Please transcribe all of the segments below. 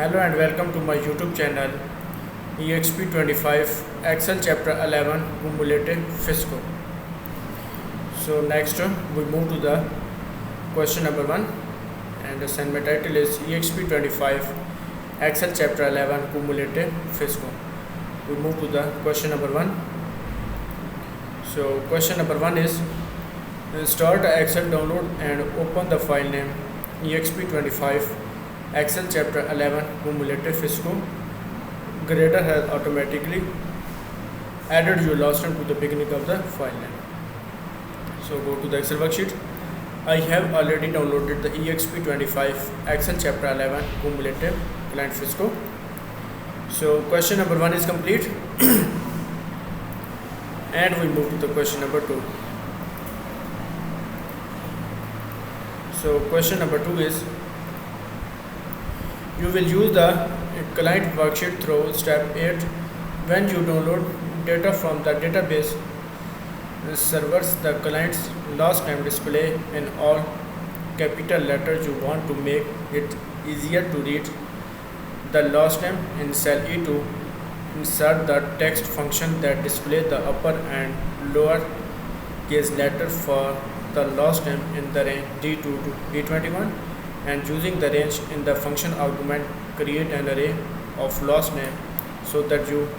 Hello and welcome to my YouTube channel Exp25 Excel Chapter 11 Cumulative FICO. So next we move to the question number 1 and the assignment title is Exp25 Excel Chapter 11 Cumulative FICO. We move to the question number 1. So question number 1 is start the Excel download and open the file name Exp25 Excel Chapter 11 Cumulative FICO. Grader has automatically added your last name to the beginning of the file name. So go to the Excel worksheet. I have already downloaded the Exp25 Excel Chapter 11 Cumulative Client FICO. So question number 1 is complete and we move to the question number 2. So question number 2 is you will use the client worksheet through step 8 when you download data from the database servers. The client's last name display in all capital letters. You want to make it easier to read the last name in cell E2. Insert the text function that displays the upper and lower case letter for the last name in the range D2 to D21, and using the range in the function argument create an array of last name so that you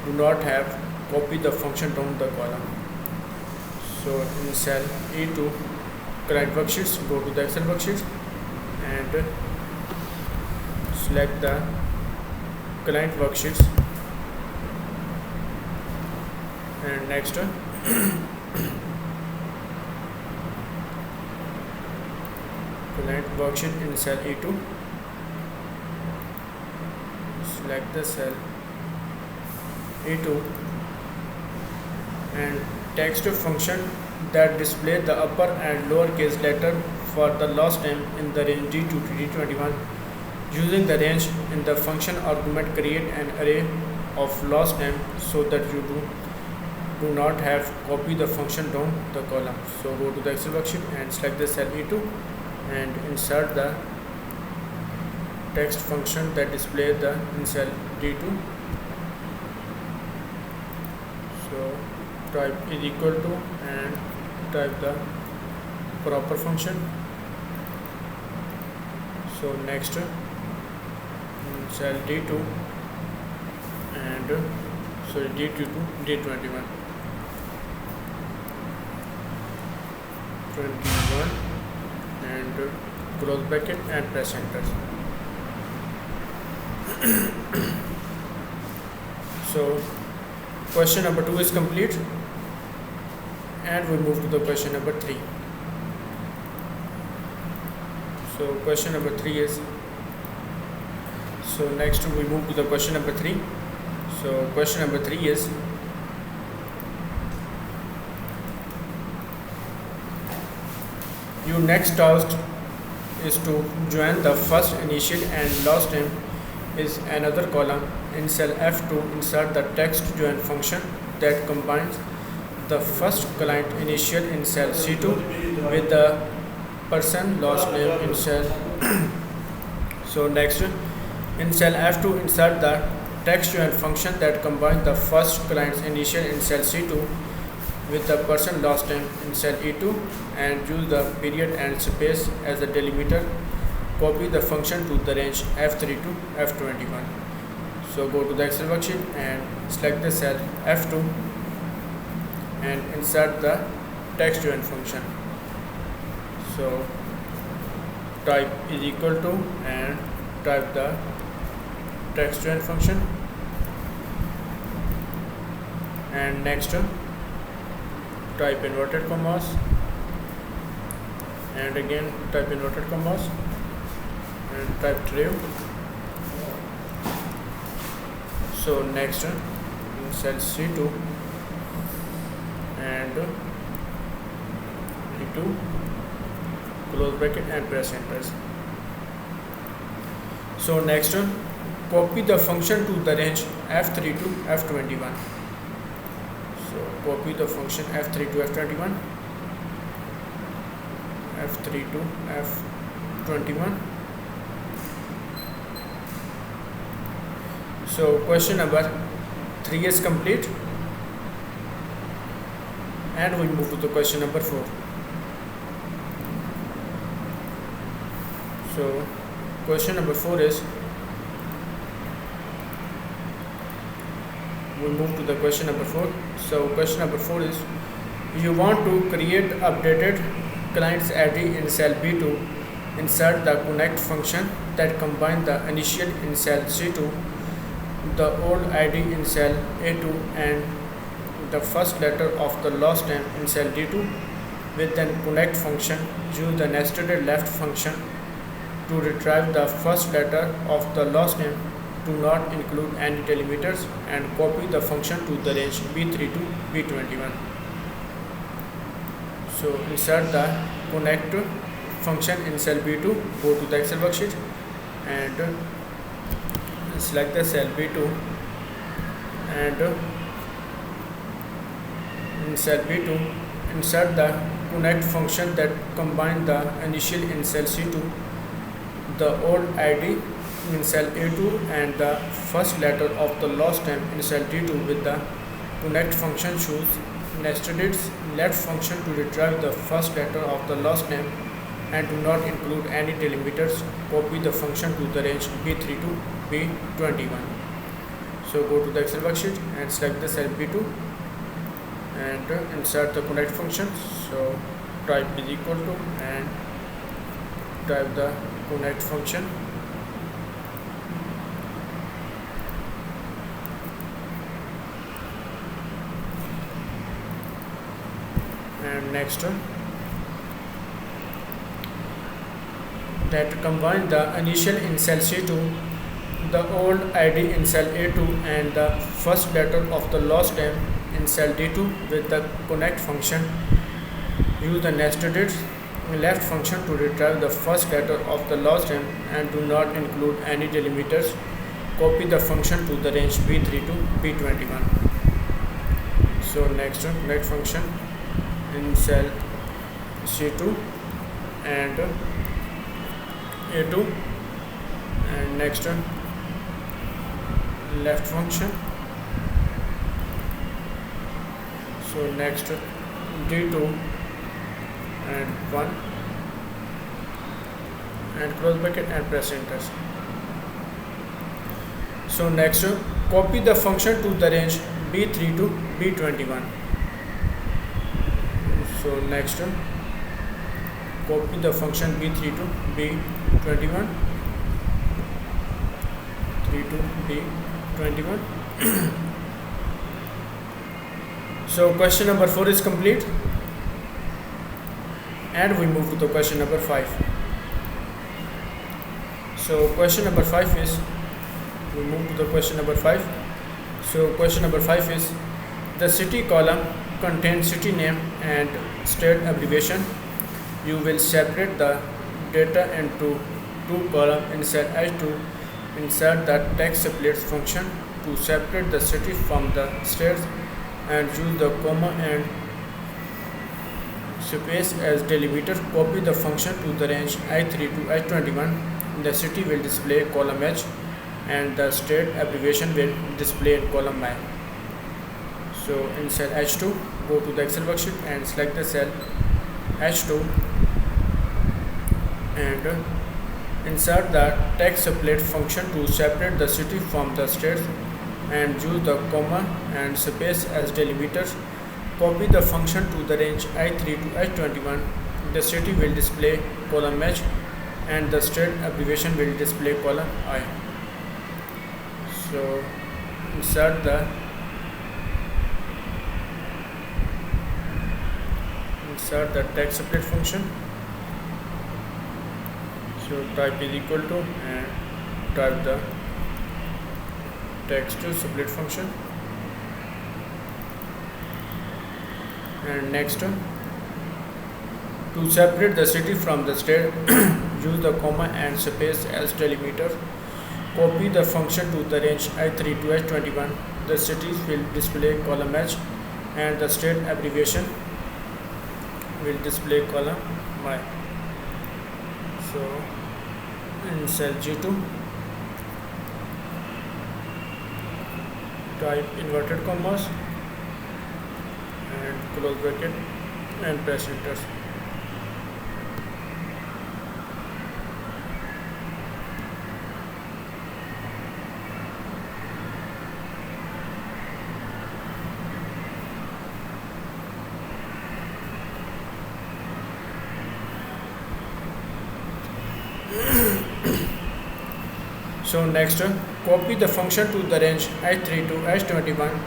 do not have copy the function down the column. So in cell E2 client worksheets, go to the Excel worksheet and select the client worksheets and next client worksheet in cell E2, select the cell E2 and text function that display the upper and lower case letter for the last name in the range D2 to D21. Using the range in the function argument create an array of last name so that you do not have copy the function down the column. So go to the Excel worksheet and select the cell E2 and insert the text function that displays the in cell D2. So type is equal to and type the proper function. So next in cell D2 and D2 to D21 and close bracket and press enter. So question number 2 is complete and we move to the question number 3. So question number 3 is, so next we move to the question number 3. So question number 3 is your next task is to join the first initial and last name is another column. In cell F2 insert the text join function that combines the first client initial in cell C2 with the person last name in cell so next in cell F2 insert the text join function that combines the first client's initial in cell C2 with the person last name in cell E2 and use the period and space as a delimiter. Copy the function to the range F3 to F21. So go to the Excel worksheet and select the cell F2 and insert the text join function. So type is equal to and type the text join function and next type inverted commas and again type inverted commas and type true. So next in cell C2 and E2 close bracket and press enter. So next copy the function to the range F3 to F21. So copy the function F3 to F21, F3 to F21 So question number 3 is complete, and we move to the question number 4. So question number 4 is, we move to the question number 4. So question number 4 is, you want to create updated client's ID in cell B2. Insert the connect function that combines the initial in cell C2, the old ID in cell A2, and the first letter of the last name in cell D2 with the connect function. Use the nested left function to retrieve the first letter of the last name. Do not include any delimiters, and copy the function to the range B3 to B21. So insert the connect function in cell B2. Go to the Excel worksheet and select the cell B2, and in cell B2 insert the connect function that combines the initial in cell C2, the old ID in cell A2, and the first letter of the last name in cell D2 with the connect function. Choose nested left function to retrieve the first letter of the last name and do not include any delimiters. Copy the function to the range B3 to B21. So go to the Excel worksheet and select the cell B2 and insert the connect function. So type is equal to and type the connect function. And next one, that combine the initial in cell C2, the old ID in cell A2, and the first letter of the last name in cell D2 with the connect function. Use the nested left function to retrieve the first letter of the last name and do not include any delimiters. Copy the function to the range B3 to B21. So next one, connect function in cell C2 and A2, and next one, left function. So next D2 and 1, and close bracket and press enter. So next one, copy the function to the range B3 to B21. So next one, copy the function B3 to B21, 3 to B21. So question number 4 is complete, and we move to the question number 5. So question number 5 is, we move to the question number 5. So question number 5 is, the city column contains city name and state abbreviation. You will separate the data into two columns in cell H2. Insert the text split function to separate the city from the states, and use the comma and space as delimiter. Copy the function to the range I3 to H21. The city will display column H, and the state abbreviation will display in column I. So in cell H2, go to the Excel worksheet and select the cell H2 and insert the text split function to separate the city from the states, and use the comma and space as delimiters. Copy the function to the range I3 to H21. The city will display column H, and the state abbreviation will display column I. So insert the text split function. So type is equal to and type the text split function, and next one, to separate the city from the state, use the comma and space as delimiter. Copy the function to the range I3 to H21. The cities will display column H, and the state abbreviation will display column Y. So in cell G2, type inverted commas and close bracket and press enter. So next, copy the function to the range H3 to H21.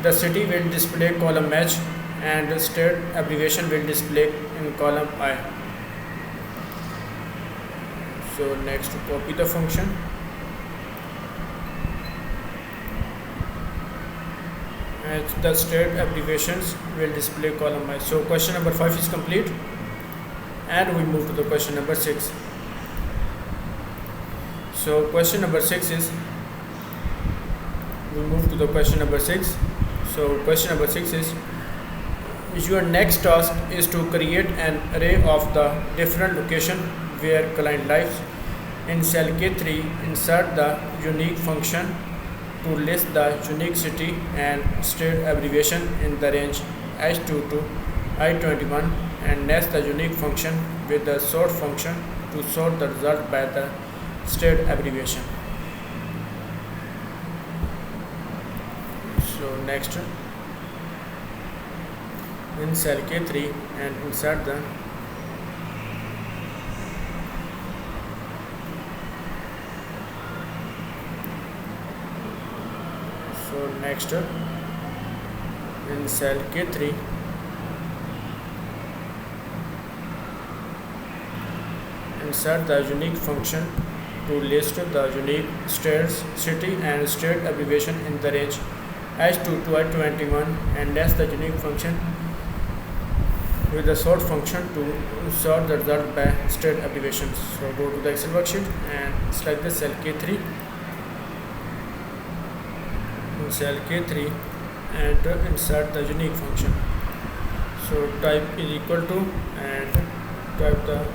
The city will display column match and state abbreviation will display in column I. So next, copy the function and the state abbreviations will display column I. So question number 5 is complete, and we move to the question number 6. So question number 6 is, we move to the question number 6. So question number 6 is, your next task is to create an array of the different location where client lives. In cell K3, insert the unique function to list the unique city and state abbreviation in the range H2 to I21 and nest the unique function with the sort function to sort the result by the state abbreviation. So next, in cell K3 and insert the next in cell K3 insert the unique function to list the unique states, city and state abbreviation in the range H2 to I21 and nest the unique function with the sort function to sort the result by state abbreviations. So go to the Excel worksheet and select the cell K3. In cell K3 and insert the unique function. So type is equal to and type the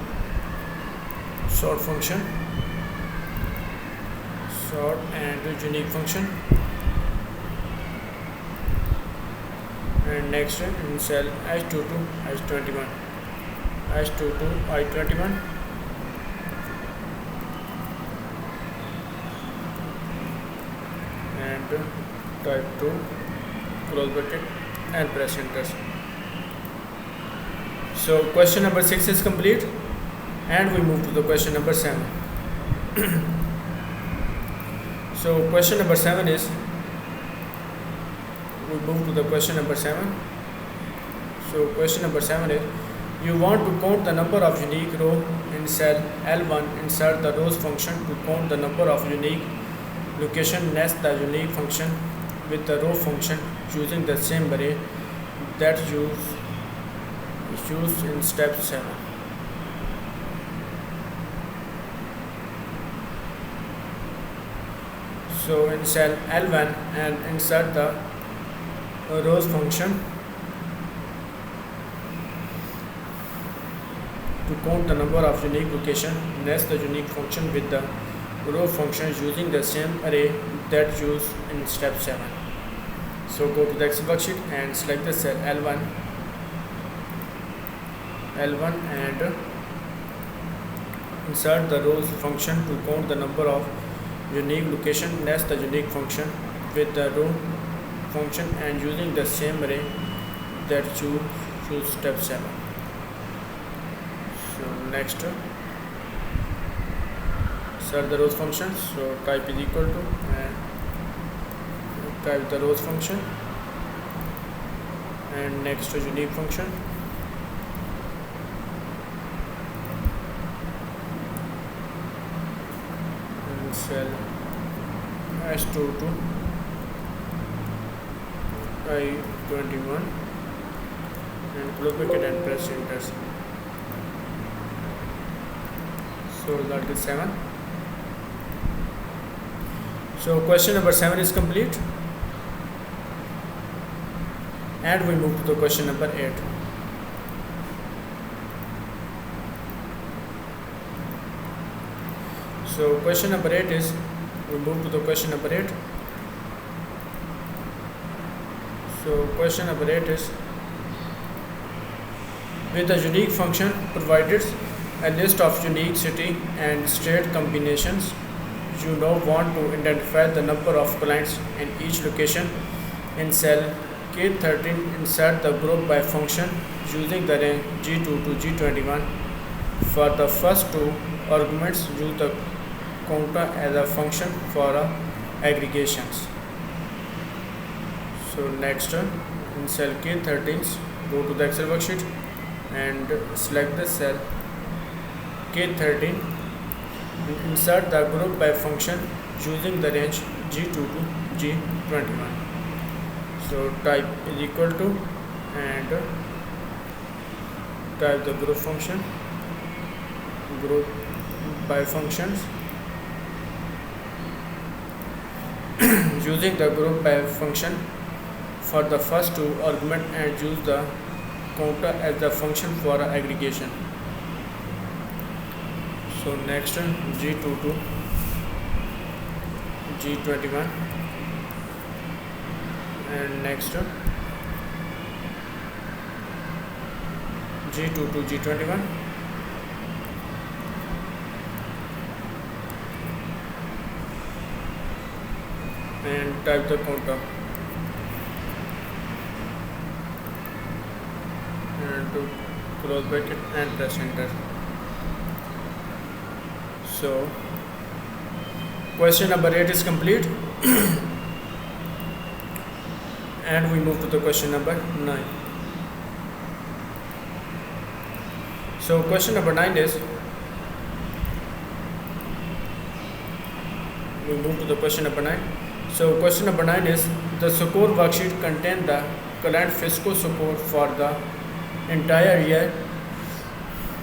sort function, sort and unique function, and next in cell H2 to H21, H2 to I21, and type 2 close bracket and press enter. So question number 6 is complete, and we move to the question number 7. So question number 7 is, we move to the question number 7. So question number 7 is, you want to count the number of unique row in cell L1. Insert the rows function to count the number of unique location. Nest the unique function with the row function using the same array that used in step 7. So in cell L1 and insert the rows function to count the number of unique location. Nest the unique function with the row function using the same array that used in step 7. So go to the Excel worksheet and select the cell L1 and insert the rows function to count the number of unique location. Nest the unique function with the row function and using the same array that choose step 7. So next, insert the rows function. So type is equal to and type the rows function and next unique function and cell H2 to I21 and close bracket and press enter. So result is 7. So question number 7 is complete, and we move to the question number 8. So question number 8 is, we move to the question number 8. So question number 8 is, with a unique function provided a list of unique city and state combinations. You now want to identify the number of clients in each location. In cell K13, insert the group by function using the range G2 to G21. For the first two arguments, use the counter as a function for aggregations. So next, in cell K13, go to the Excel worksheet and select the cell K13. Insert the group by function using the range G2 to G21. So type is equal to and type the group function, group by functions. Using the group by function for the first two argument and use the counter as the function for aggregation. So next G2 to G21 and next G2 to G21 and type the counter and to close bracket and press enter. So question number 8 is complete and we move to the question number 9. So question number 9 is, we move to the question number 9. So question number 9 is, the score worksheet contains the client FICO score for the entire year.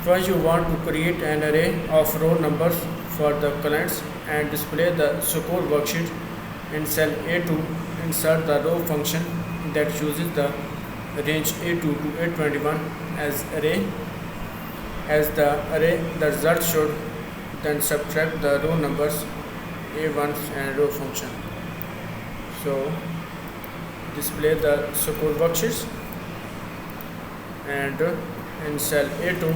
First, you want to create an array of row numbers for the clients and display the score worksheet. In cell A2, insert the row function that uses the range A2 to A21 as array. As the array, the result should then subtract the row numbers A1 and row function. So display the score worksheets and in cell A2,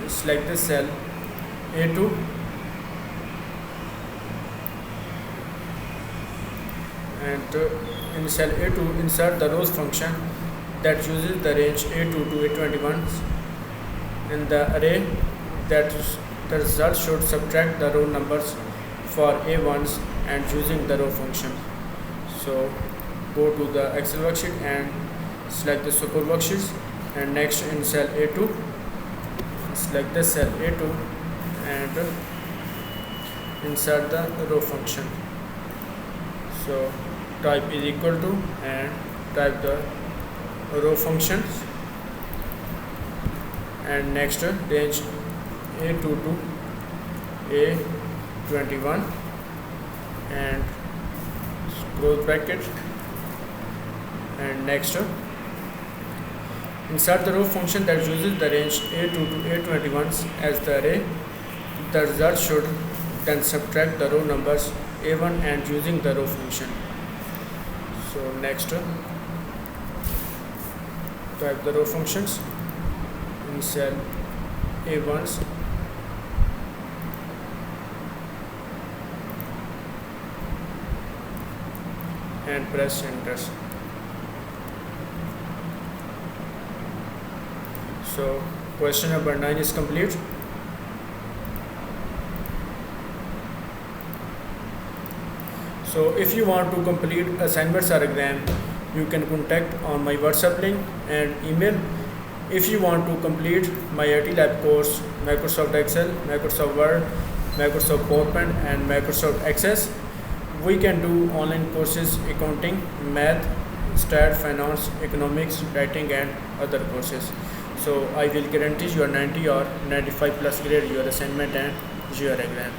select the cell A2 and in cell A2 insert the rows function that uses the range A2 to A21 in the array. That the result should subtract the row numbers for A1s and using the row function. So go to the Excel worksheet and select the score worksheets and next in cell A2 select the cell A2 and insert the row function. So type is equal to and type the row functions and next range A2 to A21 and close bracket and next insert the row function that uses the range A2 to A21 as the array. The result should then subtract the row numbers A1 and using the row function. So next type the row functions in cell A1s and press enter. So question number 9 is complete. So if you want to complete assignments or exam, you can contact on my WhatsApp link and email. If you want to complete my IT Lab course, Microsoft Excel, Microsoft Word, Microsoft PowerPoint and Microsoft Access, we can do online courses, accounting, math, stat, finance, economics, writing and other courses. So I will guarantee you a 90 or 95 plus grade your assignment and your exam.